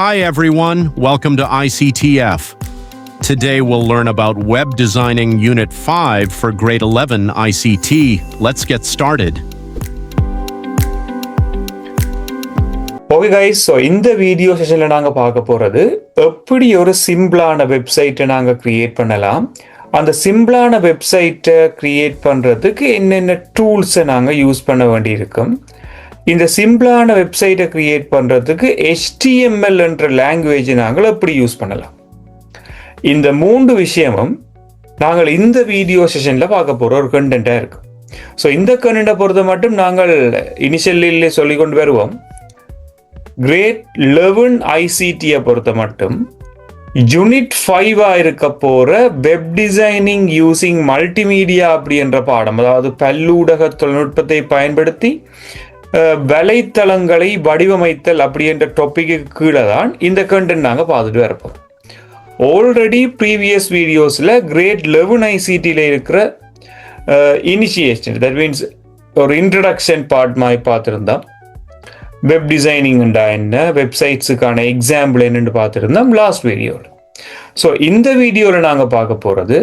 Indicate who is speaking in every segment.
Speaker 1: Hi everyone, welcome to ICTF. Today we'll learn about Web Designing Unit 5 for Grade 11 ICT. Let's get started.
Speaker 2: Okay guys, so இந்த video செஷன்ல நாங்க பார்க்க போறது எப்படி ஒரு சிம்பிளான வெப்சைட்டை நாங்க கிரியேட் பண்ணலாம். அந்த சிம்பிளான வெப்சைட்டை கிரியேட் பண்றதுக்கு என்னென்ன டூல்ஸை நாங்க யூஸ் பண்ண வேண்டியிருக்கும். இந்த சிம்பிளான வெப்சைட்டை கிரியேட் பண்றதுக்கு HTML என்ற லாங்குவேஜை நாங்கள் எப்படி யூஸ் பண்ணலாம். இந்த மூன்று விஷயமும் நாங்கள் இந்த வீடியோ செஷன்ல பார்க்க போற ஒரு கண்டென்ட்டா இருக்கு. ஸோ இந்த கண்டென்ட்டை பொறுத்த மட்டும் நாங்கள் இனிஷியலிலே சொல்லிக் கொண்டு வருவோம். கிரேட் 11 ஐசிடியை பொறுத்த மட்டும் யூனிட் 5 இருக்க போற வெப் டிசைனிங் யூசிங் மல்டிமீடியா அப்படி என்ற பாடம், அதாவது பல்லூடக தொழில்நுட்பத்தை பயன்படுத்தி வலைத்தளங்களை வடிவமைத்தல் அப்படி என்ற டாபிக்கு கீழே தான் இந்த கண்டென்ட் நாங்கள் பார்த்துட்டு வரப்போம். ஆல்ரெடி ப்ரீவியஸ் வீடியோஸில் கிரேட் 11 ஐசிடியில் இருக்கிற இனிஷியேஷன், தட் மீன்ஸ் ஒரு இன்ட்ரடக்ஷன் பார்ட் மாதிரி பார்த்துருந்தோம். வெப் டிசைனிங் என்ன, வெப்சைட்ஸுக்கான எக்ஸாம்பிள் என்னென்னு பார்த்துருந்தோம் லாஸ்ட் வீடியோவில். ஸோ இந்த வீடியோவில் நாங்கள் பார்க்க போகிறது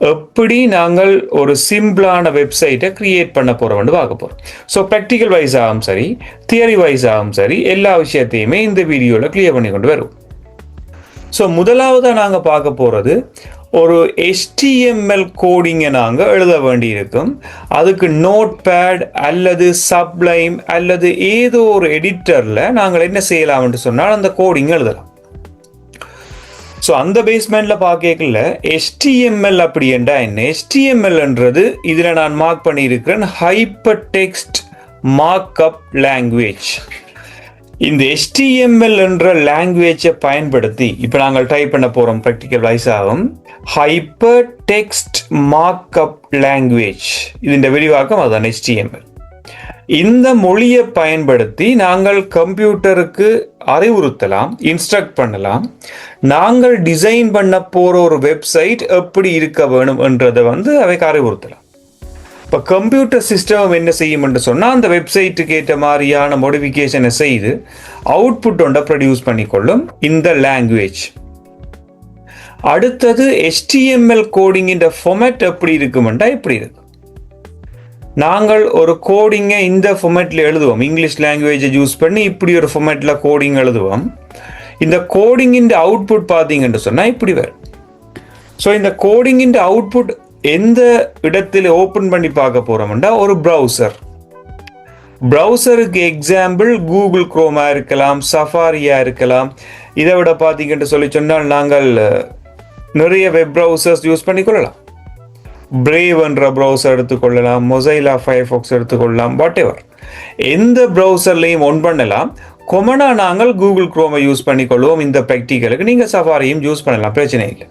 Speaker 2: எப்படி நாங்கள் ஒரு சிம்பிளான வெப்சைட்டை கிரியேட் பண்ண போகிறோம்னு பார்க்க போகிறோம். ஸோ ப்ராக்டிக்கல் வைஸ் ஆகும் சரி, தியரி வைஸ் ஆகும் சரி, எல்லா விஷயத்தையுமே இந்த வீடியோவில் கிளியர் பண்ணி கொண்டு வரும். ஸோ முதலாவதாக நாங்கள் பார்க்க போகிறது ஒரு HTML கோடிங்கை நாங்கள் எழுத வேண்டியிருக்கும். அதுக்கு நோட் பேட் அல்லது சப்ளைம் அல்லது ஏதோ ஒரு எடிட்டரில் நாங்கள் என்ன செய்யலாம்னு சொன்னால் அந்த கோடிங் எழுதலாம். ஸோ அந்த பேஸ்மெண்ட்ல பார்க்கல HTML அப்படி என்றா என்ன? HTMLன்றது இதில் நான் மார்க் பண்ணியிருக்கிறேன் ஹைப்பர் டெக்ஸ்ட் மார்க்அப் லாங்குவேஜ். இந்த HTML என்ற லாங்குவேஜை பயன்படுத்தி இப்போ நாங்கள் டைப் பண்ண போகிறோம். ப்ராக்டிக்கல் வைஸ் ஆகும் ஹைப்பர் டெக்ஸ்ட் மார்க்அப் லாங்குவேஜ். இதன் விரிவாக்கம் அதுதான் HTML. இந்த மொழியை பயன்படுத்தி நாங்கள் கம்ப்யூட்டருக்கு அறிவுறுத்தலாம், இன்ஸ்ட்ரக்ட் பண்ணலாம். நாங்கள் டிசைன் பண்ண போகிற ஒரு வெப்சைட் எப்படி இருக்க வேணும் என்றதை அவைக்கு அறிவுறுத்தலாம். இப்போ கம்ப்யூட்டர் சிஸ்டம் என்ன செய்யும் என்று சொன்னால் அந்த வெப்சைட்டுக்கு ஏற்ற மாதிரியான மோடிஃபிகேஷனை செய்து அவுட்புட் ஒன்றை ப்ரொடியூஸ் பண்ணிக்கொள்ளும் இந்த லாங்குவேஜ். அடுத்தது HTML கோடிங் இந்த ஃபார்மேட் எப்படி இருக்குமெண்டா இப்படி இருக்கும். நாங்கள் ஒரு கோடிங்கை இந்த ஃபார்மேட்டில் எழுதுவோம். இங்கிலீஷ் லாங்குவேஜை யூஸ் பண்ணி இப்படி ஒரு ஃபார்மேட்டில் கோடிங் எழுதுவோம். இந்த கோடிங்கின் அவுட்புட் பார்த்தீங்கன்னு சொன்னால் இப்படி வரும். ஸோ இந்த கோடிங்கின் அவுட்புட் எந்த இடத்துல ஓப்பன் பண்ணி பார்க்க போகிறோம்னா ஒரு ப்ரௌசர். ப்ரௌசருக்கு எக்ஸாம்பிள் கூகுள் குரோமாக இருக்கலாம், சஃபாரியாக இருக்கலாம். இதை விட பார்த்தீங்கன்னு சொல்லி சொன்னால் நாங்கள் நிறைய வெப் ப்ரௌசர்ஸ் யூஸ் பண்ணிக்கொள்ளலாம். பிரேவ் என்ற ப்ரௌசர் எடுத்துக்கொள்ளலாம், மொசைலா ஃபயர்ஃபாக்ஸ் எடுத்துக்கொள்ளலாம், வாட் எவர் எந்த ப்ரௌசர்லையும் ஒன் பண்ணலாம். கொமனாக நாங்கள் கூகுள் குரோமை யூஸ் பண்ணிக்கொள்வோம். இந்த ப்ராக்டிக்கலுக்கு நீங்கள் சஃபாரியும் யூஸ் பண்ணலாம், பிரச்சனை இல்லை.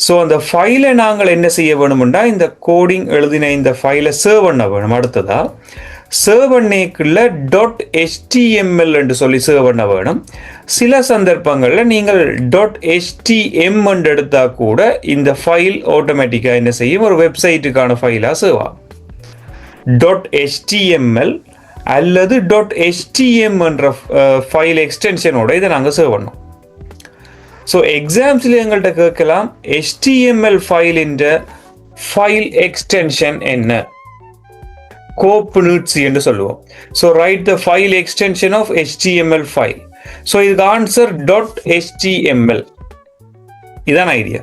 Speaker 2: ஸோ அந்த ஃபைலை நாங்கள் என்ன செய்ய வேணும்னா இந்த கோடிங் எழுதின இந்த ஃபைலை சேவ் பண்ண வேணும். அடுத்ததா சேவ் பண்ணேக்குள்ள .html என்று சொல்லி சேவ் பண்ண வேணும். சில சந்தர்ப்பங்களில் நீங்கள் .htm எடுத்தால் கூட இந்த ஃபைல் ஆட்டோமேட்டிக்காக என்ன செய்யும், ஒரு வெப்சைட்டுக்கான ஃபைலாக சேவ் ஆகும். .html அல்லது .htm என்ற ஃபைல் எக்ஸ்டென்ஷனோட இதை நாங்கள் சேவ் பண்ணோம். ஸோ எக்ஸாம்ஸில் எங்கள்கிட்ட கேட்கலாம் HTML ஃபைலின் ஃபைல் எக்ஸ்டென்ஷன் என்ன, கோப்னுட்ஸ் என்று சொல்லுவோம். So write the file extension of HTML file. So இதுக்கு ஆன்சர் .html. இதான் ஐடியா.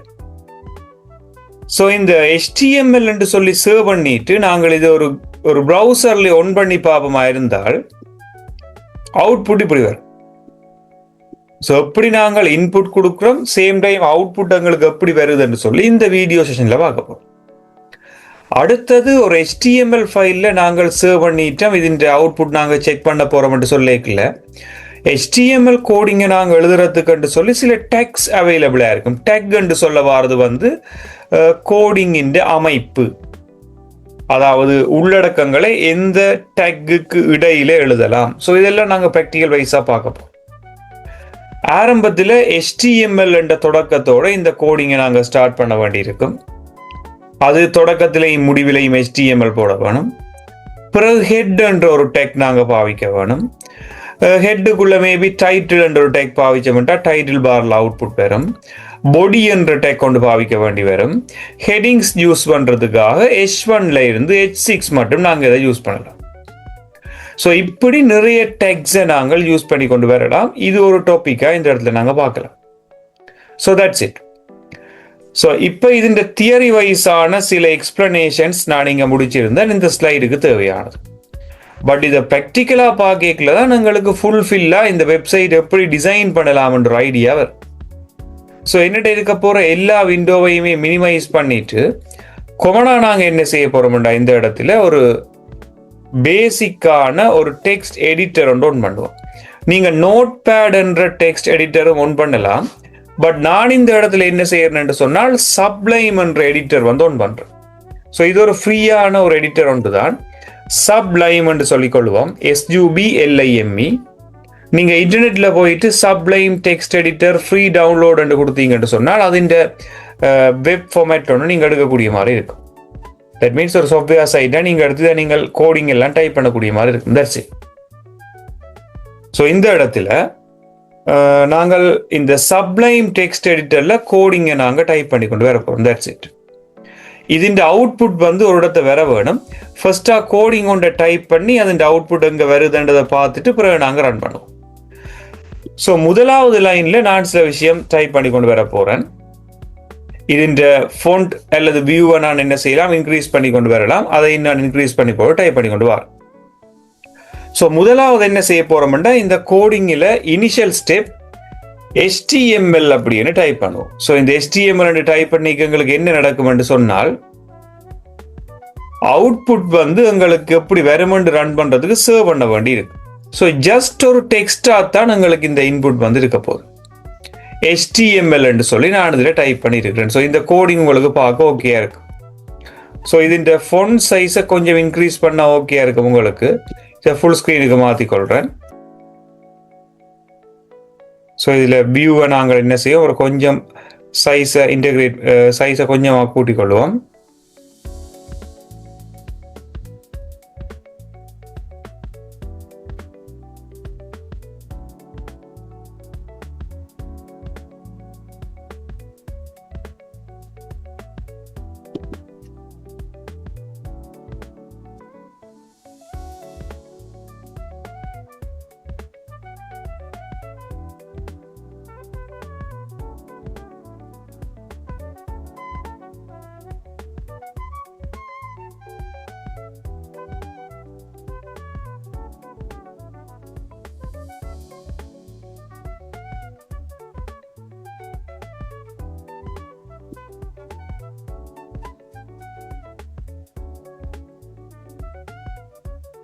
Speaker 2: ஸோ இந்த HTML என்று சொல்லி சேவ் பண்ணிட்டு நாங்கள் இது ஒரு ப்ரௌசர்ல ஒன் பண்ணி பார்ப்போமா இருந்தால் அவுட்புட் இப்படி வரும். ஸோ எப்படி நாங்கள் இன்புட் கொடுக்குறோம், சேம் டைம் அவுட்புட் எங்களுக்கு எப்படி வருதுன்னு சொல்லி இந்த வீடியோ செஷன்ல பார்க்க போகிறோம். அடுத்தது ஒரு HTML ஃபைலில் நாங்கள் சேவ் பண்ணிட்டோம், இதன் அவுட்புட் நாங்கள் செக் பண்ண போகிறோம்னு சொல்லிக்கல. HTML கோடிங்கை நாங்கள் எழுதுறதுக்குன்னு சொல்லி சில டேக்ஸ் அவைலபிளாக இருக்கும். டேக் என்று சொல்ல வாரது கோடிங்கின் அமைப்பு, அதாவது உள்ளடக்கங்களை எந்த டேக்குக்கு இடையில எழுதலாம். ஸோ இதெல்லாம் நாங்கள் ப்ராக்டிக்கல் வைஸாக பார்க்க போகிறோம். ஆரம்பத்தில் HTML என்ற தொடக்கத்தோடு இந்த கோடிங்கை நாங்கள் ஸ்டார்ட் பண்ண வேண்டியிருக்கும். அது தொடக்கத்திலையும் முடிவிலையும் HTML போட வேணும். பிறகு ஹெட் என்ற ஒரு டேக் நாங்கள் பாவிக்க வேணும். ஹெட்டுக்குள்ள மேபி டைட்டில் என்ற ஒரு டேக் பாவிச்சோம்னா டைட்டில் பார்ல அவுட்புட் வரும். பொடி என்ற டேக் கொண்டு பாவிக்க வேண்டி வரும். ஹெட்டிங்ஸ் யூஸ் பண்றதுக்காக H1ல இருந்து H6 மட்டும் நாங்கள் இதை யூஸ் பண்ணலாம். ஸோ இப்படி நிறைய டேக்ஸை நாங்கள் யூஸ் பண்ணி கொண்டு வரலாம். இது ஒரு டாப்பிக்காக இந்த இடத்துல நாங்கள் பார்க்கலாம். So that's it. ஸோ இப்போ இதுன்ற தியரி வைஸான சில எக்ஸ்பிளனேஷன்ஸ் நான் இங்கே முடிச்சிருந்தேன் இந்த ஸ்லைடுக்கு தேவையானது. பட் இதை ப்ராக்டிக்கலாக பார்க்கல தான் எங்களுக்கு ஃபுல்ஃபில்லாக இந்த வெப்சைட் எப்படி டிசைன் பண்ணலாம்ன்ற ஐடியா வரும். ஸோ என்னட்ட இருக்க போகிற எல்லா விண்டோவையுமே மினிமைஸ் பண்ணிட்டு கொமனாக நாங்கள் என்ன செய்ய போகிறோம்டா இந்த இடத்துல ஒரு பேசிக்கான ஒரு டெக்ஸ்ட் எடிட்டர் ஒன்று பண்ணுவோம். நீங்கள் நோட் பேட் என்ற டெக்ஸ்ட் எடிட்டரும் ஒன் பண்ணலாம். பட் நான் இந்த இடத்துல என்ன செய்யறேன்னு சொன்னால் சப்ளைம் என்ற எடிட்டர் வந்து ஒன் பண்றேன். ஸோ இது ஒரு ஃப்ரீயான ஒரு எடிட்டர் ஒன்று தான், சப்ளைம் என்று சொல்லிக்கொள்வோம். SUBLIME. நீங்க இன்டர்நெட்ல போயிட்டு sublime text editor free download என்று கொடுத்தீங்கன்னு சொன்னால் அதிண்ட வெப் ஃபார்மேட் ஒன்று நீங்க எடுக்கக்கூடிய மாதிரி இருக்கும். தட் மீன்ஸ் ஒரு சாஃப்ட்வேர் சைட்டை நீங்க எடுத்து நீங்கள் கோடிங் எல்லாம் டைப் பண்ணக்கூடிய மாதிரி இருக்கும். That's it. ஸோ இந்த இடத்துல நாங்கள் இந்த சப்ளைம் டெக்ஸ்ட் எடிட்டர்ல கோடிங்கை நாங்கள் டைப் பண்ணி கொண்டு வர போகிறோம். That's it. ഇതിന്റെ ഔട്ട്പുട്ട് வந்து ஒரு இடத்துல வர வேணும். ஃபர்ஸ்டா கோடிங் கொண்ட டைப் பண்ணி അതിന്റെ ഔട്ട്പുட் எங்க வருதுன்றதை பார்த்துட்டு பிறகு நாங்கள் ரன் பண்ணுவோம். ஸோ முதலாவது லைன்ல நான் சில விஷயம் டைப் பண்ணி கொண்டு வர போறேன். ഇതിന്റെ ஃபோண்ட் அல்லது வியூவை நான் என்ன செய்யலாம், இன்க்ரீஸ் பண்ணி கொண்டு வரலாம். அதை நான் இன்க்ரீஸ் பண்ணி போய் டைப் பண்ணி கொண்டு வரேன். ஸோ முதலாவது என்ன செய்ய போறோம்னா இந்த கோடிங்கில் இனிஷியல் ஸ்டெப் HTML அப்படின்னு டைப் பண்ணுவோம். ஸோ இந்த HTML டைப் பண்ணி எங்களுக்கு என்ன நடக்கும்னு சொன்னால் அவுட்புட் வந்து எங்களுக்கு எப்படி வருமென்று ரன் பண்றதுக்கு சர்வ் பண்ண வேண்டி இருக்கு. ஸோ ஜஸ்ட் ஒரு டெக்ஸ்டா தான் எங்களுக்கு இந்த இன்புட் வந்து இருக்க போகுது. HTML என்று சொல்லி நான் இதில் டைப் பண்ணி இருக்கிறேன். ஸோ இந்த கோடிங் உங்களுக்கு பார்க்க ஓகேயா இருக்கு. ஸோ இதுன்ற ஃபொண்ட் சைஸை கொஞ்சம் இன்க்ரீஸ் பண்ண ஓகேயா இருக்கும் உங்களுக்கு. ஃபுல் ஸ்க்ரீனுக்கு மாற்றிக்கொள்கிறேன். ஸோ இதில் வியூவை நாங்கள் என்ன செய்வோம், ஒரு கொஞ்சம் சைஸை கொஞ்சமாக கூட்டிக் கொள்வோம்.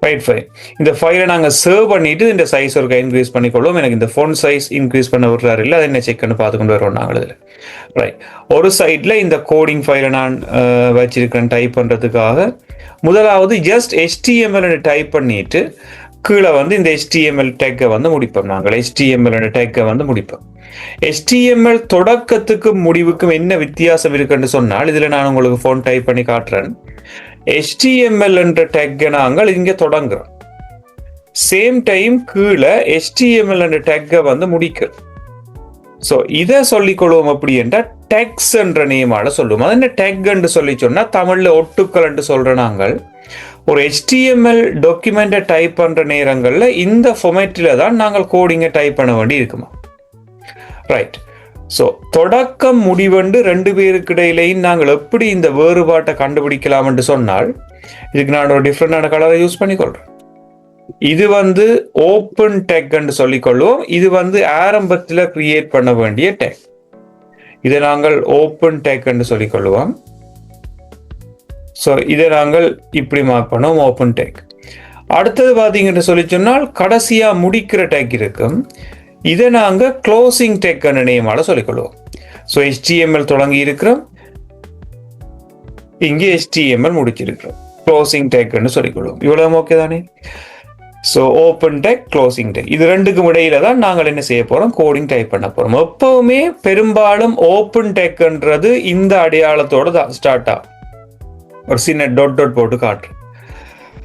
Speaker 2: Right, fine. இந்த ஃபைலை நாங்கள் சர்வ் பண்ணிட்டு இந்த சைஸ் ஒரு இன்க்ரீஸ் பண்ணிக்கொள்வோம். எனக்கு இந்த ஃபோன் சைஸ் இன்க்ரீஸ் பண்ண விடுறாரு இல்லை, அதை என்ன செக் பண்ணி பார்த்துக்கொண்டு வருவோம் நாங்கள் இதில். ரைட், ஒரு சைடில் இந்த கோடிங் ஃபைலை நான் வச்சிருக்கேன் டைப் பண்ணுறதுக்காக. முதலாவது ஜஸ்ட் HTML டைப் பண்ணிட்டு கீழே வந்து இந்த HTML டேக்கை வந்து முடிப்போம். நாங்கள் HTML டேக்கை வந்து முடிப்போம். HTML தொடக்கத்துக்கும் முடிவுக்கும் என்ன வித்தியாசம் இருக்குன்னு சொன்னால் இதில் நான் உங்களுக்கு ஃபோன் டைப் பண்ணி காட்டுறேன். HTML என்ற டேக்கை நாங்கள் இங்கே தொடங்குறோம். சேம் டைம் கீழே HTML என்ற டேக்கை வந்து முடிக்கிறோம். ஸோ இதை சொல்லிக்கொள்வோம் அப்படி என்றால் டெக்ஸ் என்ற நேமால சொல்லுவோம். அது என்ன டேக் என்று சொல்லி சொன்னால் தமிழில் ஒட்டுக்கள் என்று சொல்ற நாங்கள் ஒரு HTML டாக்குமெண்ட்டை டைப் பண்ற நேரங்களில் இந்த ஃபார்மேட்டில் தான் நாங்கள் கோடிங்கை டைப் பண்ண வேண்டி இருக்குமா. ரைட். ஸோ தொடக்கம் முடிவென்று ரெண்டு பேருக்கு இடையிலையும் நாங்கள் எப்படி இந்த வேறுபாட்டை கண்டுபிடிக்கலாம் என்று சொன்னால் இதுக்கு நான் ஒரு டிஃப்ரெண்டான கலரை யூஸ் பண்ணிக்கொள்றேன். இது வந்து ஓப்பன் டேக் என்று சொல்லிக்கொள்வோம். இது வந்து ஆரம்பத்தில் கிரியேட் பண்ண வேண்டிய டேக். இதை நாங்கள் ஓப்பன் டேக் என்று சொல்லிக்கொள்வோம். ஸோ இதை நாங்கள் இப்படி மார்க் பண்ணுவோம், ஓப்பன் டேக். அடுத்தது பார்த்தீங்கன்னு சொல்லி சொன்னால் கடைசியா முடிக்கிற டேக் இருக்கும். இதை நாங்கள் க்ளோசிங் டேக் நேமால சொல்லிக்கொள்வோம். ஸோ HTML தொடங்கி இருக்கிறோம், இங்கே HTML முடிச்சிருக்கிறோம், க்ளோசிங் டேக்னு சொல்லிக்கொள்வோம். இவ்வளவு ஓகே தானே? So open take, closing take, இது ரெண்டுக்கும் இடையில தான் நாங்கள் என்ன செய்ய போறோம், கோடிங் டைப் பண்ண போறோம். எப்பவுமே பெரும்பாலும் ஓப்பன் டேக்ன்றது இந்த அடையாளத்தோட தான் ஸ்டார்ட் ஆகும். ஒரு சின்ன டாட் டாட் போட்டு காட்டுறோம்.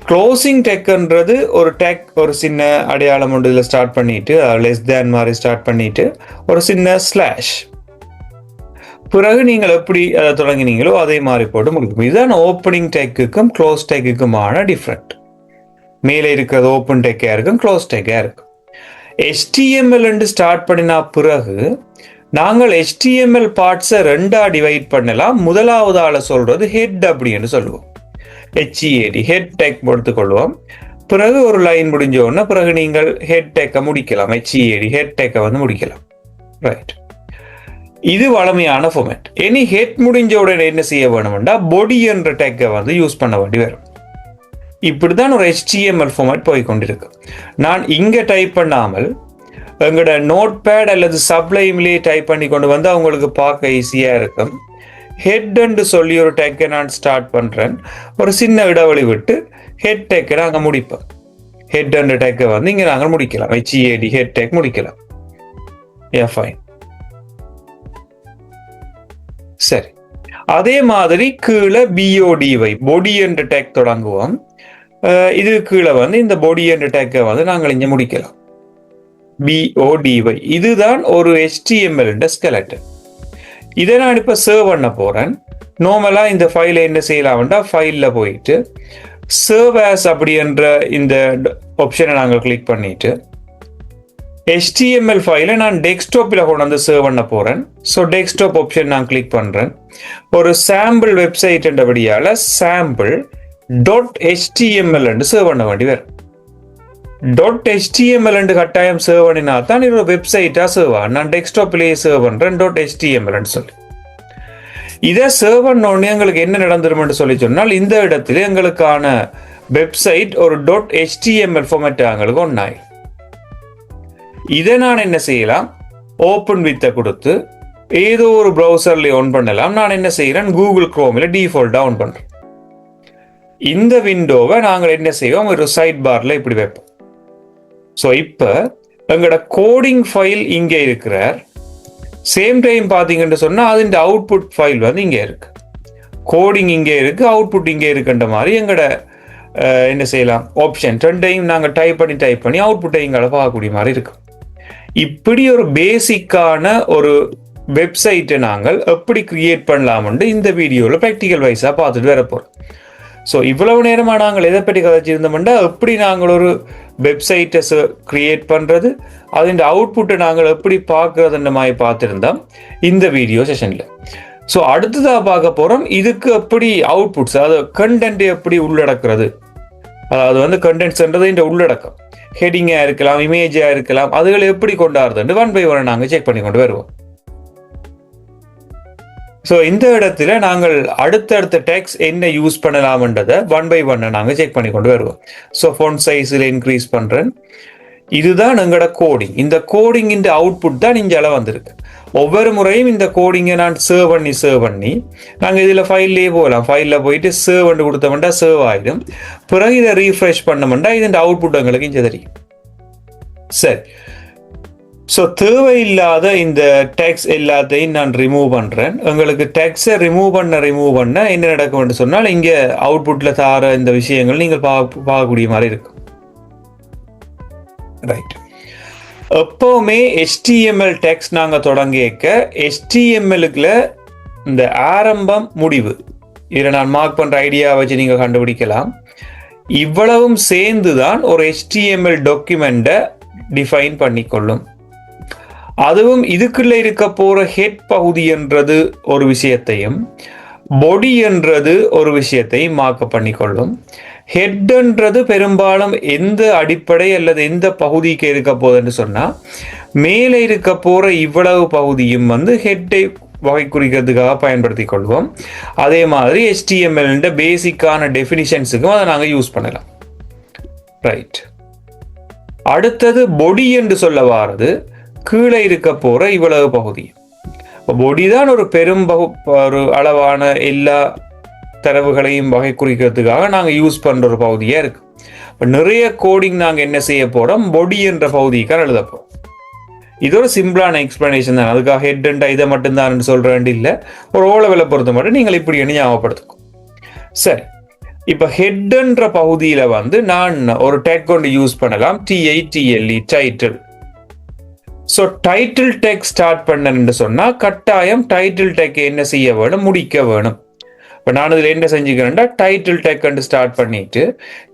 Speaker 2: க்ளோசிங் டெக்ன்றது ஒரு டெக் ஒரு சின்ன அடையாளம் ஒன்று இதில் ஸ்டார்ட் பண்ணிட்டு லெஸ் தேன் மாதிரி ஸ்டார்ட் பண்ணிட்டு ஒரு சின்ன ஸ்லாஷ், பிறகு நீங்கள் எப்படி அதை தொடங்கினீங்களோ அதே மாதிரி போட்டு முடிக்கும். இதுதான் ஓப்பனிங் டெக்குக்கும் க்ளோஸ் டெக்குக்குமான டிஃப்ரெண்ட். மேலே இருக்கிறது ஓப்பன் டெக்காக இருக்கும், க்ளோஸ் டெக்காக இருக்கும். HTML ஸ்டார்ட் பண்ணினா பிறகு நாங்கள் HTML பார்ட்ஸை ரெண்டா டிவைட் பண்ணலாம். முதலாவது ஆளை சொல்றது ஹெட் அப்படின்னு சொல்லுவோம். HEAD ஹெட் டெக் எடுத்துக்கொள்வோம். பிறகு ஒரு லைன் முடிஞ்ச உடனே பிறகு நீங்கள் ஹெட் டெக்கை முடிக்கலாம். HEAD ஹெட் டெக்கை வந்து முடிக்கலாம். ரைட், இது வளமையான ஃபார்மேட். இனி ஹெட் முடிஞ்ச உடனே என்ன செய்ய வேணும்னா பொடி என்ற டெக்கை வந்து யூஸ் பண்ண வேண்டி வரும். இப்படிதான் ஒரு HTML ஃபார்மேட் போய்கொண்டிருக்கு. நான் இங்க டைப் பண்ணாமல் எங்களோட நோட் பேட் அல்லது சப்ளைம்லேயே டைப் பண்ணி கொண்டு வந்து அவங்களுக்கு பார்க்க ஈஸியா இருக்கும். ஹெட் என்று சொல்லி ஒரு டெக்கை நான் ஸ்டார்ட் பண்றேன். ஒரு சின்ன இடைவெளி விட்டு ஹெட் டெக்கை நாங்கள் முடிப்போம். ஹெட் என்ற டெக்கை வந்து இங்க நாங்கள் முடிக்கலாம். HEAD ஹெட் டெக் முடிக்கலாம். ஃபைன். சரி, அதே மாதிரி கீழே BODY பொடி என்ற டெக் தொடங்குவோம். இது கீழே வந்து இந்த பொடி என்ற டெக்கை வந்து நாங்கள் இங்க முடிக்கலாம். BODY இதுதான் ஒரு HTML ஸ்கெலட்டன். இதை நான் இப்ப சர்வ் பண்ண போறேன். நார்மலா இந்த ஃபைலை என்ன செய்யலாம்டா ஃபைல்ல போயிட்டு சர்வ் ஆஸ் அப்படி என்ற இந்த ஆப்ஷனை நாங்கள் கிளிக் பண்ணிட்டு HTML ஃபைலை நான் டெஸ்க்டாப்பில் கொண்டு வந்து சர்வ் பண்ண போறேன். ஸோ டெஸ்க்டாப் ஆப்ஷன் நான் கிளிக் பண்றேன். ஒரு சாம்பிள் வெப்சைட் என்றபடியால சாம்பிள் .html சர்வ் பண்ண வேண்டி வரும். .html கட்டாயம் சர்வ் பண்ணினா தான் இது ஒரு வெப்சைட்டா சர்வ் ஆகும். நான் டெஸ்க்டாப்லேயே சர்வ் பண்றேன் .html சொல்லி. இதை சர்வ் பண்ண உடனே எங்களுக்கு என்ன நடந்துரும் சொல்லி சொன்னால் இந்த இடத்துல எங்களுக்கான வெப்சைட் ஒரு .html ஃபார்மேட் எங்களுக்கு ஒன்னாய். இதை நான் என்ன செய்யலாம், ஓப்பன் வித்தை கொடுத்து ஏதோ ஒரு ப்ரௌசர்ல ஆன் பண்ணலாம். நான் என்ன செய்யறேன், கூகுள் குரோம்ல டிஃபால்ட் ஆன் பண்றேன். இந்த விண்டோவை நாங்கள் என்ன செய்வோம், ஒரு சைட் பார்ல இப்படி வைப்போம். ஸோ இப்போ எங்களோட கோடிங் ஃபைல் இங்கே இருக்கிறார். சேம் டைம் பார்த்தீங்கன்னு சொன்னால் அதுன்ற அவுட்புட் ஃபைல் வந்து இங்கே இருக்கு. கோடிங் இங்கே இருக்கு, அவுட்புட் இங்கே இருக்குன்ற மாதிரி எங்களோட என்ன செய்யலாம் ஆப்ஷன் ரெண்டையும் நாங்கள் டைப் பண்ணி அவுட்புட்டை எங்களை பார்க்கக்கூடிய மாதிரி இருக்கு. இப்படி ஒரு பேசிக்கான ஒரு வெப்சைட்டை நாங்கள் எப்படி கிரியேட் பண்ணலாம்னு இந்த வீடியோவில் ப்ராக்டிக்கல் வைஸாக பார்த்துட்டு வரப்போகிறோம். ஸோ இவ்வளவு நேரமாக நாங்கள் எதை பற்றி கதைச்சிருந்தோம்னா எப்படி நாங்கள் ஒரு வெப்சைட்டை கிரியேட் பண்ணுறது, அதன் அவுட்புட்டை நாங்கள் எப்படி பார்க்கறதுன்ற மாதிரி பார்த்துருந்தோம் இந்த வீடியோ செஷனில். ஸோ அடுத்ததாக பார்க்க போகிறோம் இதுக்கு எப்படி அவுட்புட்ஸ், அதாவது கண்டென்ட் எப்படி உள்ளடக்கிறது, அதாவது வந்து கண்டென்ட்ஸ்ன்றது இந்த உள்ளடக்கம் ஹெடிங்காக இருக்கலாம், இமேஜாக இருக்கலாம், அதுகளை எப்படி கொண்டாடுறதுன்னு 1 by 1 நாங்கள் செக் பண்ணி கொண்டு வருவோம். ஸோ இந்த இடத்துல நாங்கள் அடுத்தடுத்த டெக்ஸ்ட் என்ன யூஸ் பண்ணலாம்ன்றதை 1 by 1 நாங்கள் செக் பண்ணி கொண்டு வருவோம். ஸோ ஃபோன்ட் சைஸில் இன்க்ரீஸ் பண்ணுறேன். இதுதான் எங்களோட கோடிங். இந்த கோடிங் இந்த அவுட்புட் தான் இங்கே வந்திருக்கு. ஒவ்வொரு முறையும் இந்த கோடிங்கை நான் சர்வ் பண்ணி நாங்கள் இதில் ஃபைல்லே போகலாம். ஃபைலில் போயிட்டு சர்வ் பண்ணி கொடுத்தோம்னா சர்வ் ஆகிடும். பிறகு இதை ரீஃப்ரெஷ் பண்ணோம்னா இது அவுட்புட் எங்களுக்கு இங்கே தெரியும். சரி, ஸோ தேவையில்லாத இந்த டெக்ஸ்ட் எல்லாத்தையும் நான் ரிமூவ் பண்ணுறேன். உங்களுக்கு டெக்ஸ்டை ரிமூவ் பண்ண என்ன நடக்கும்னு சொன்னால் இங்கே அவுட்புட்டில் தார இந்த விஷயங்கள் நீங்கள் பார்க்கக்கூடிய மாதிரி இருக்கும். ரைட், எப்போவுமே HTML டெக்ஸ்ட் நாங்கள் தொடங்கிக்க HTMLக்குள்ள இந்த ஆரம்பம் முடிவு இதை நான் மார்க் பண்ணுற ஐடியா வச்சு நீங்கள் கண்டுபிடிக்கலாம். இவ்வளவும் சேர்ந்து தான் ஒரு HTML டாக்குமெண்ட்டை டிஃபைன் பண்ணிக்கொள்ளும். அதுவும் இதுக்குள்ள இருக்க போற ஹெட் பகுதி என்றது ஒரு விஷயத்தையும் பொடி என்றது ஒரு விஷயத்தையும் மார்க் பண்ணிக்கொள்ளும். ஹெட்ன்றது பெரும்பாலும் எந்த அடிப்படை அல்லது எந்த பகுதிக்கு இருக்க போகுதுன்னு சொன்னா மேலே இருக்க போற இவ்வளவு பகுதியும் வந்து ஹெட்டை வகை குறிக்கிறதுக்காக பயன்படுத்தி கொள்வோம். அதே மாதிரி HTML பேசிக்கான டெஃபினிஷன்ஸுக்கும் அதை நாங்கள் யூஸ் பண்ணலாம். ரைட், அடுத்தது பொடி என்று சொல்ல வாரது கீழே இருக்க போற இவ்வளவு பகுதி. பொடி தான் ஒரு ஒரு அளவான எல்லா தரவுகளையும் வகை குறிக்கிறதுக்காக நாங்கள் யூஸ் பண்ற ஒரு பகுதியா இருக்கு. நிறைய கோடிங் நாங்கள் என்ன செய்ய போறோம், பொடி என்ற பகுதிக்காக எழுத போறோம். இது ஒரு சிம்பிளான எக்ஸ்பிளனேஷன் தான். அதுக்காக ஹெட் அண்ட் இதை மட்டும்தான் சொல்ற வேண்டிய இல்லை. ஒரு ஓ லெவலை பொறுத்த மட்டும் நீங்கள் இப்படி ஞாபகப்படுத்துக்கும். சரி, இப்ப ஹெட்ன்ற பகுதியில வந்து நான் ஒரு டேக் கொண்டு யூஸ் பண்ணலாம், TITLE title. So title tag start பண்ணன்னு சொன்னா கட்டாயம் டைட்டில் டேக் என்ன செய்ய வேணும், முடிக்க வேணும். இப்போ நான் இதில் என்ன செஞ்சுக்கிறேன்டா டைட்டில் டேக் ஸ்டார்ட் பண்ணிட்டு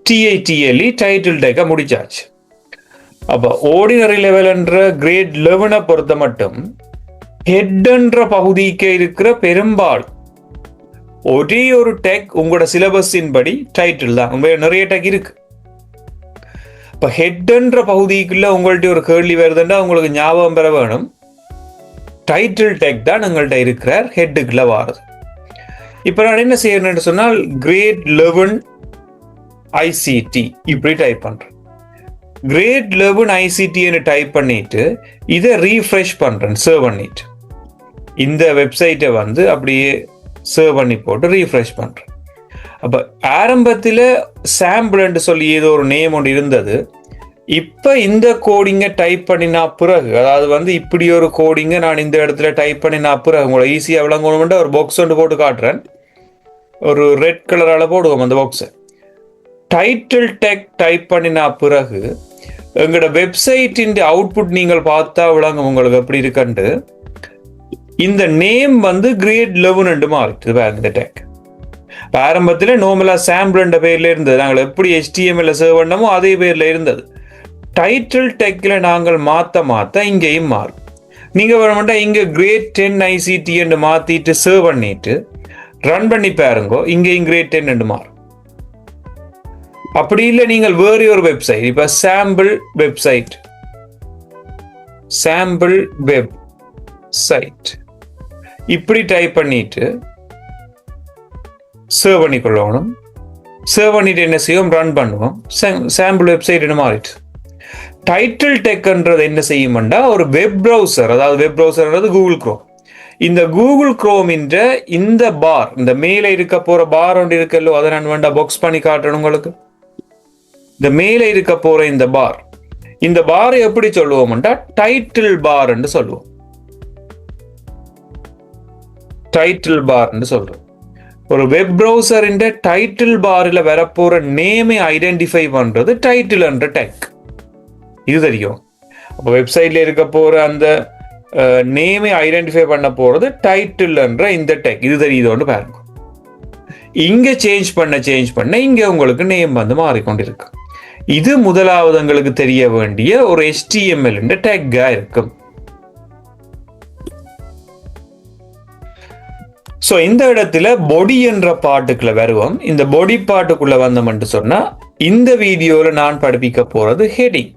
Speaker 2: TITLE டைட்டில் டேக்கை முடிச்சாச்சு. அப்போ ஆர்டினரி லெவல்ன்ற கிரேட் 11 பொறுத்த மட்டும் ஹெட்ன்ற பகுதிக்கு இருக்கிற பெரும்பாலும் ஒரே ஒரு டேக் உங்களோட சிலபஸின் படி டைட்டில் தான். உங்களுக்கு நிறைய டேக் இருக்கு. இப்போ ஹெட்ன்ற பகுதிக்குள்ள உங்கள்ட்ட ஒரு கேள்வி வருதுன்னா உங்களுக்கு ஞாபகம் பெற வேணும், டைட்டில் டேக் தான் உங்கள்கிட்ட இருக்கிறார் ஹெட்டுக்குள்ள வாருது. இப்போ நான் என்ன செய்யணும்னு சொன்னால் கிரேட் 11 ICT இப்படி டைப் பண்றேன். கிரேட் 11 ICTன்னு டைப் பண்ணிட்டு இதை ரீஃப்ரெஷ் பண்றேன், சேவ் பண்ணிட்டு இந்த வெப்சைட்டை வந்து அப்படியே சேவ் பண்ணி போட்டு ரீஃப்ரெஷ் பண்றேன். அப்ப ஆரம்பத்தில் சாம்பிள்னு சொல்லி ஏதோ ஒரு நேம் ஒன்று இருந்தது. இப்ப இந்த கோடிங்கை டைப் பண்ணினா பிறகு, அதாவது வந்து இப்படி ஒரு கோடிங்கை நான் இந்த இடத்துல டைப் பண்ணினா பிறகு உங்களை ஈஸியாக விளங்கணும்னு ஒரு பாக்ஸ் ஒன்று போட்டு காட்டுறேன். ஒரு ரெட் கலரால போடுவோம் அந்த பாக்ஸை. டைட்டில் டேக் டைப் பண்ணினா பிறகு எங்களோட வெப்சைட்டின் அவுட்புட் நீங்கள் பார்த்தா விளங்கும் உங்களுக்கு எப்படி இருக்குன்னு. இந்த நேம் வந்து கிரேட் 11 மாறிட்டு பாருங்க. இந்த டேக் ஆரம்பத்தில் நார்மலா சாம்பிள் பேர்ல இருந்தது, நாங்கள் எப்படி HTML சேவ் பண்ணமோ அதே பேர்ல இருந்தது. டைட்டில் டேக்ல நாங்கள் மாத்த இங்கேயும் மாறும். நீங்க வேணும்னா இங்க கிரேட் 10 ICT என்று மாத்திட்டு சேவ் பண்ணிட்டு ரன் பண்ணி பாருங்க, இங்கேயும் கிரேட் 10 என்று மாறும். அப்படி இல்லை நீங்கள் வேறு ஒரு வெப்சைட், இப்ப சாம்பிள் வெப் சைட் இப்படி டைப் பண்ணிட்டு சேவ் பண்ணிக்கொள்ளணும். சேவ் பண்ணிட்டு என்ன செய்யும், ரன் பண்ணுவோம், சாம்பிள் வெப்சைட் மாறிட்டு. டைட்டில் டேக்ன்றது என்ன செய்யும்னா ஒரு வெப் ப்ரௌசர், அதாவது வெப் ப்ரௌசர்ன்றது கூகுள் குரோம். இந்த கூகுள் குரோம் இந்த பார், இந்த மேலே இருக்க போற பார் ஒன்று இருக்கல்லோ, அதை நான் வேண்டாம் பாக்ஸ் பண்ணி காட்டணும் உங்களுக்கு. இந்த மேலே இருக்க போற இந்த பார் எப்படி சொல்லுவோம்னா டைட்டில் பார் என்று சொல்லுவோம். டைட்டில் பார் சொல்றோம். ஒரு வெப் ப்ரௌசரின் டைட்டில் பாரில் வரப்போற நேமை ஐடென்டிஃபை பண்றது டைட்டில் என்ற டேக். இது தெரியும். அப்போ வெப்சைட்ல இருக்க போற அந்த நேமை ஐடென்டிஃபை பண்ண போறது டைட்டில் என்ற இந்த டேக். இது தெரியுதோன்னு பாருங்க. இங்க சேஞ்ச் பண்ண இங்க உங்களுக்கு நேம் வந்து மாறிக்கொண்டிருக்கு. இது முதலாவது உங்களுக்கு தெரிய வேண்டிய ஒரு HTML டேக்கா இருக்கும். ஸோ இந்த இடத்துல பொடி என்ற பாட்டுக்குள்ள வருவோம். இந்த பொடி பாட்டுக்குள்ள வந்தோம்னு சொன்னா இந்த வீடியோல நான் படிப்பிக்க போறது ஹெடிங்.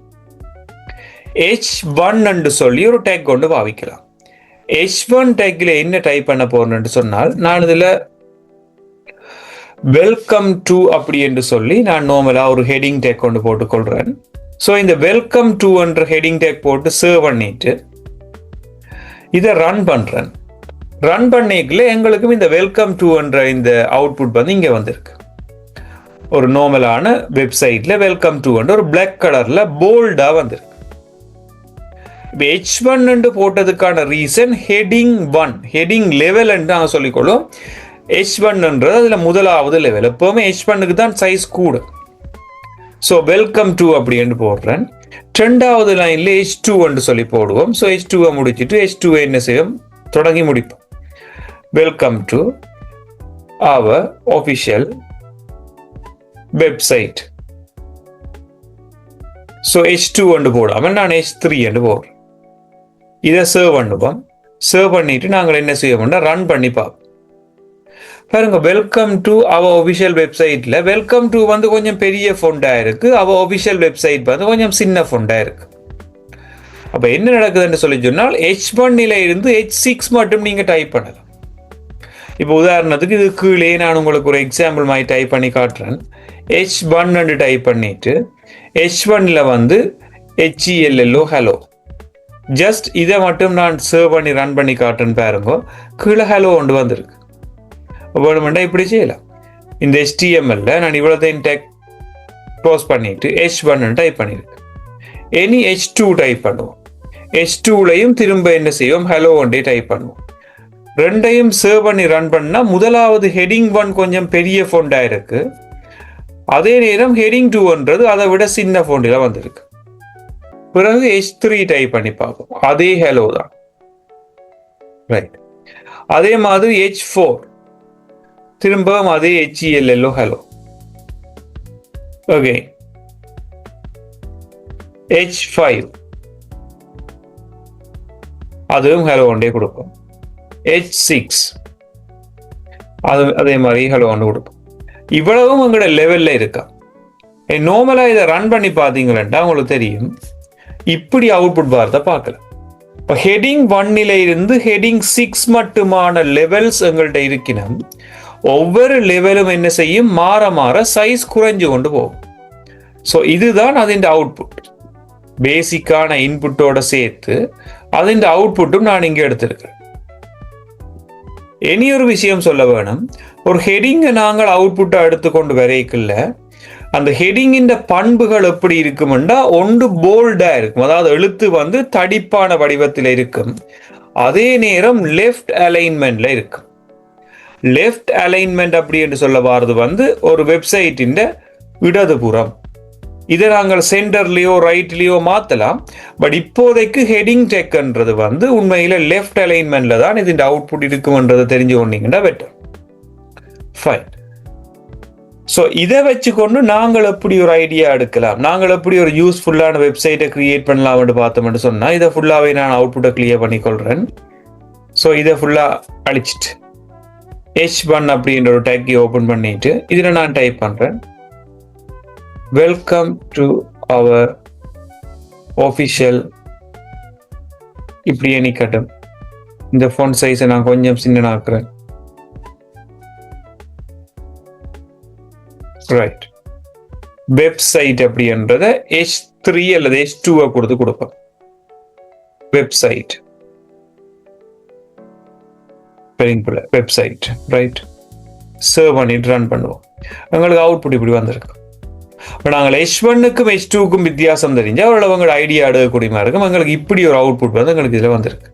Speaker 2: H1 என்று சொல்லி ஒரு டேக் கொண்டு பாவிக்கலாம். H1 டேக்ல என்ன டைப் பண்ண போறேன்னு சொன்னால், நான் இதுல வெல்கம் டு அப்படி என்று சொல்லி நான் நார்மலா ஒரு ஹெடிங் டேக் கொண்டு போட்டுக்கொள்றேன். ஸோ இந்த வெல்கம் டு என்ற ஹெடிங் டேக் போட்டு சேவ் பண்ணிட்டு இதை ரன் பண்றேன். ரன் பண்ணிக்கல எங்களுக்கும் இந்த வெல்கம் டு என்ற இந்த அவுட்புட் வந்து இங்க வந்திருக்கு. ஒரு நார்மலான வெப்சைட்ல வெல்கம் டு என்ற ஒரு பிளாக் கலர்ல போல்டா வந்திருக்கு. H1 போட்டதுக்கான ரீசன் ஹெடிங் லெவல் என்று நாங்கள் சொல்லிக்கொள்ளும். H1 அதுல முதலாவது லெவல். எப்பவுமே H1 தான் சைஸ் கூட. ஸோ வெல்கம் டு அப்படி என்று போடுறேன். ரெண்டாவது லைன்ல H2 சொல்லி போடுவோம். ஸோ H2 முடிச்சுட்டு H2 என்ன செய்யும், தொடங்கி முடிப்போம். Welcome to our official website. So H2 போடாமல் நான் H3 போடுறேன். இதை சேவ் பண்ணுவோம். சேவ் பண்ணிட்டு நாங்கள் என்ன செய்வோம்னா ரன் பண்ணி பார்ப்போம். பாருங்க, வெல்கம் டு அவர் ஒபிஷியல் வெப்சைட்ல வெல்கம் டு வந்து கொஞ்சம் பெரிய ஃபொண்டா இருக்கு, அவர் ஒபிஷியல் வெப்சைட் வந்து கொஞ்சம் சின்ன ஃபொண்டா இருக்கு. அப்ப என்ன நடக்குதுன்னு சொல்லி சொன்னால் H1 இருந்து H6 மட்டும் நீங்க டைப் பண்ணலாம். இப்போ உதாரணத்துக்கு இது கீழே நான் உங்களுக்கு ஒரு எக்ஸாம்பிள் மாதிரி டைப் பண்ணி காட்டுறேன். H1 டைப் பண்ணிட்டு H1 வந்து HELLO ஹலோ, ஜஸ்ட் இதை மட்டும் நான் சேவ் பண்ணி ரன் பண்ணி காட்டுறேன். பாருங்க, கீழே ஹலோ ஒன்று வந்திருக்கு. வேணுமெண்டா இப்படி செய்யலாம். இந்த HTML நான் இவ்வளோத்தையும் டேக் க்ளோஸ் பண்ணிட்டு H1 டைப் பண்ணியிருக்கேன். இனி H2 டைப் பண்ணுவோம். H2லையும் திரும்ப என்ன செய்வோம், ஹலோ ஒன்றே டைப் பண்ணுவோம். ரெண்டையும் சேவ் பண்ணி ரன் பண்ணா முதலாவது ஹெடிங் 1 கொஞ்சம் பெரிய ஃபொண்டா இருக்கு, அதே நேரம் ஹெடிங் 2ன்றது அதை விட சின்ன ஃபோண்டில் வந்திருக்கு. பிறகு H3 டைப் பண்ணி பார்ப்போம். அதே ஹலோ தான். ரைட். அதே மாதிரி H4 திரும்பவும் அதே HELLO ஹலோ. ஓகே. H5 அதுவும் ஹலோ ஒன்றே கொடுப்போம். H6 அது அதே மாதிரி ஹலோ ஒன்று கொடுப்போம். இவ்வளவும் உங்களோட லெவல்ல இருக்கா. நார்மலா இதை ரன் பண்ணி பார்த்தீங்கன்னா உங்களுக்கு தெரியும் இப்படி அவுட்புட் பார்த்த பார்க்கலாம். இப்போ ஹெடிங் 1 இருந்து ஹெடிங் 6 மட்டுமான லெவல்ஸ் எங்கள்கிட்ட இருக்கணும். ஒவ்வொரு லெவலும் என்ன செய்யும், மாற மாற சைஸ் குறைஞ்சு கொண்டு போகும். ஸோ இதுதான் அதின் அவுட்புட். பேசிக்கான இன்புட்டோட சேர்த்து அதின் அவுட்புட்டும் நான் இங்கே எடுத்திருக்கிறேன். இனி ஒரு விஷயம் சொல்ல வேணும், ஒரு ஹெடிங்கை நாங்கள் அவுட்புட்டை எடுத்துக்கொண்டு வரைக்கல அந்த ஹெடிங்கின் பண்புகள் எப்படி இருக்கும்னா ஒன்று போல்டா இருக்கும், அதாவது எழுத்து வந்து தடிப்பான வடிவத்தில் இருக்கும். அதே நேரம் லெஃப்ட் அலைன்மெண்ட்ல இருக்கும். லெஃப்ட் அலைன்மெண்ட் அப்படி என்று சொல்ல வாரது வந்து ஒரு வெப்சைட்டின் இடதுபுறம். இதை நாங்கள் சென்டர்லயோ ரைட்லயோ மாத்தலாம். பட் இப்போதைக்கு ஹெடிங் டெக்ன்றது வந்து உண்மையில லெஃப்ட் அலைன்மெண்ட்ல தான் இதன் அவுட்புட் இருக்கும்ன்றதை தெரிஞ்சு கொண்டீங்கன்னா பெட்டர். ஃபைன். ஸோ இதை வச்சுக்கொண்டு நாங்கள் எப்படி ஒரு ஐடியா எடுக்கலாம், நாங்கள் எப்படி ஒரு யூஸ்ஃபுல்லான வெப்சைட்டை கிரியேட் பண்ணலாம்னு பார்த்தோம்னு சொன்னா இதை ஃபுல்லாவே நான் அவுட்புட்டை கிளியர் பண்ணிக்கொள்றேன். ஸோ இதை ஃபுல்லா அழிச்சிட்டு H1 அப்படின்ற ஒரு டேக்கை ஓபன் பண்ணிட்டு இதுல நான் டைப் பண்றேன், வெல்கம் டு அவர் ஆஃபிஷியல். இப்படியே நிக்கட்டும். இந்த ஃபோன் சைஸை நான் கொஞ்சம் சின்னனாக்குறேன். ரைட். வெப்சைட் அப்படின்றத H3 அல்லது H2 கொடுத்து கொடுப்போம். Website website right. சர்வ் பண்ணிட்டு ரன் பண்ணுவோம். எங்களுக்கு அவுட்புட் இப்படி வந்திருக்கு. நாங்கள் H1க்கும் H2க்கும் வித்தியாசம் தெரிஞ்சு அவரோட அவங்களோட ஐடியா எடுக்கக்கூடிய மாதிரி இருக்கும். எங்களுக்கு இப்படி ஒரு அவுட்புட் வந்து எங்களுக்கு இதுல வந்திருக்கு.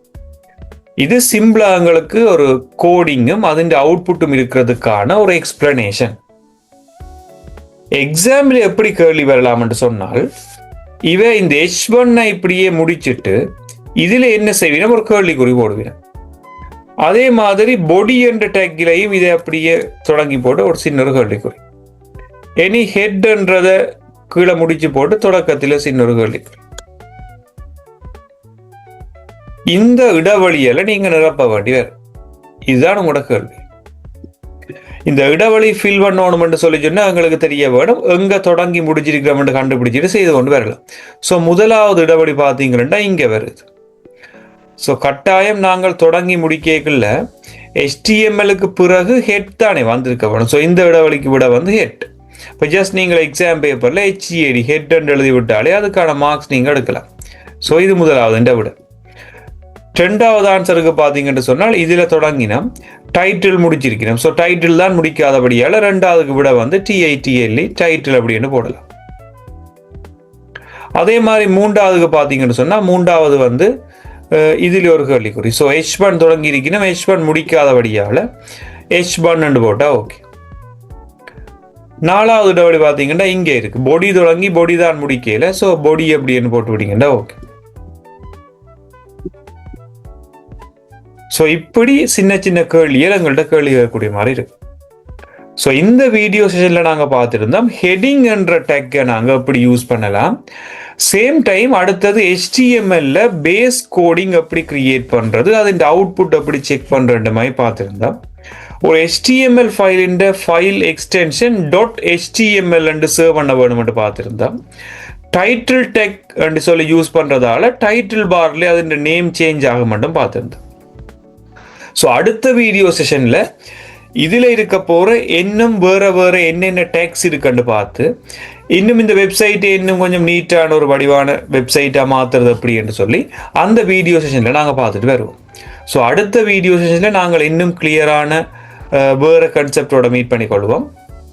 Speaker 2: இது சிம்பிளா எங்களுக்கு ஒரு கோடிங்கும் அதின் அவுட்புட்டும் இருக்கிறதுக்கான ஒரு எக்ஸ்பிளனேஷன். எக்ஸாம்பிள் எப்படி கேள்வி வரலாம் என்று சொன்னால், இவ இந்த H1 இப்படியே முடிச்சிட்டு இதுல என்ன செய்வீங்க, ஒரு கேள்விக்குறி போடுவீங்க. அதே மாதிரி பொடி என்ற டேக்கிலையும் இதை அப்படியே தொடங்கி போட்டு ஒரு சின்ன ஒரு கேள்விக்குறி. எனி ஹெட்ன்றத கீழே முடிச்சு போட்டு தொடக்கத்தில் சின்ன ஒரு கேள்விக்குறி. இந்த இடைவெளியில நீங்க நிரப்ப வேண்டி வரும். இதுதான் உங்களோட கேள்வி. இந்த இடைவெளி ஃபில் பண்ணணும்னு சொல்லி சொன்னா எங்களுக்கு தெரிய வேணும், எங்க தொடங்கி முடிச்சிருக்கிறோம் கண்டுபிடிச்சிட்டு செய்து கொண்டு வரலாம். ஸோ முதலாவது இடைவெளி பார்த்தீங்கன்னா இங்க வருது. ஸோ கட்டாயம் நாங்கள் தொடங்கி முடிக்கல HTML-க்கு பிறகு ஹெட் தானே வந்திருக்க வேணும். ஸோ இந்த இடைவெளிக்கு விட வந்து ஹெட். இப்போ ஜஸ்ட் நீங்கள் எக்ஸாம் பேப்பர்ல HED ஹெட் எழுதி விட்டாலே அதுக்கான மார்க்ஸ் நீங்க எடுக்கலாம். ஸோ இது முதலாவது விட. ரெண்டாவது ஆன்சருக்கு பார்த்தீங்கன்னு சொன்னால் இதுல தொடங்கினா டைட்டில் முடிச்சிருக்கிறோம். ஸோ டைட்டில் தான் முடிக்காதபடியால ரெண்டாவதுக்கு விட வந்து TITLE டைட்டில் அப்படின்னு போடலாம். அதே மாதிரி மூன்றாவதுக்கு பார்த்தீங்கன்னு சொன்னா மூன்றாவது வந்து இதுல ஒரு கேள்விக்குறி. ஸோ H1 தொடங்கி இருக்கணும், H1 முடிக்காதபடியால H1 போட்டா ஓகே. நாலாவது இடைவெளி பார்த்தீங்கன்னா இங்கே இருக்கு, பொடி தொடங்கி பொடி தான் முடிக்கல. ஸோ பொடி அப்படின்னு போட்டு விட்டீங்கன்னா ஓகே. ஸோ இப்படி சின்ன சின்ன கேள்விகள் எங்கள்கிட்ட கேள்வி கேட்கக்கூடிய மாதிரி இருக்கு. ஸோ இந்த வீடியோ செஷன்ல நாங்க பார்த்துருந்தோம் ஹெடிங் என்ற டேக்கை நாங்க எப்படி யூஸ் பண்ணலாம். சேம் டைம் அடுத்தது HTML-ல பேஸ் கோடிங் எப்படி கிரியேட் பண்றது, அதன் அவுட்புட் எப்படி செக் பண்றது மாதிரி பார்த்துருந்தோம். ஒரு HTML ஃபைலின் ஃபைல் எக்ஸ்டென்ஷன் .html சேவ் பண்ண வேணும்னு பார்த்துருந்தோம். டைட்டில் டெக் சொல்லி யூஸ் பண்றதால டைட்டில் பார்ல அதன் நேம் சேஞ்ச் ஆக மட்டும் பார்த்துருந்தோம். ஸோ அடுத்த வீடியோ செஷன்ல இதுல இருக்க போற இன்னும் வேற வேற என்னென்ன டேக்ஸ் இருக்குன்னு பார்த்து இன்னும் இந்த வெப்சைட்டை இன்னும் கொஞ்சம் நீட்டான ஒரு வடிவான வெப்சைட்டா மாத்துறது அப்படி என்று சொல்லி அந்த வீடியோ செஷன்ல நாங்க பார்த்துட்டு வருவோம். ஸோ அடுத்த வீடியோ செஷன்ல நாங்கள் இன்னும் கிளியரான வேற கான்செப்டோட மீட் பண்ணிக்கொள்வோம்.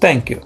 Speaker 2: தேங்க்யூ.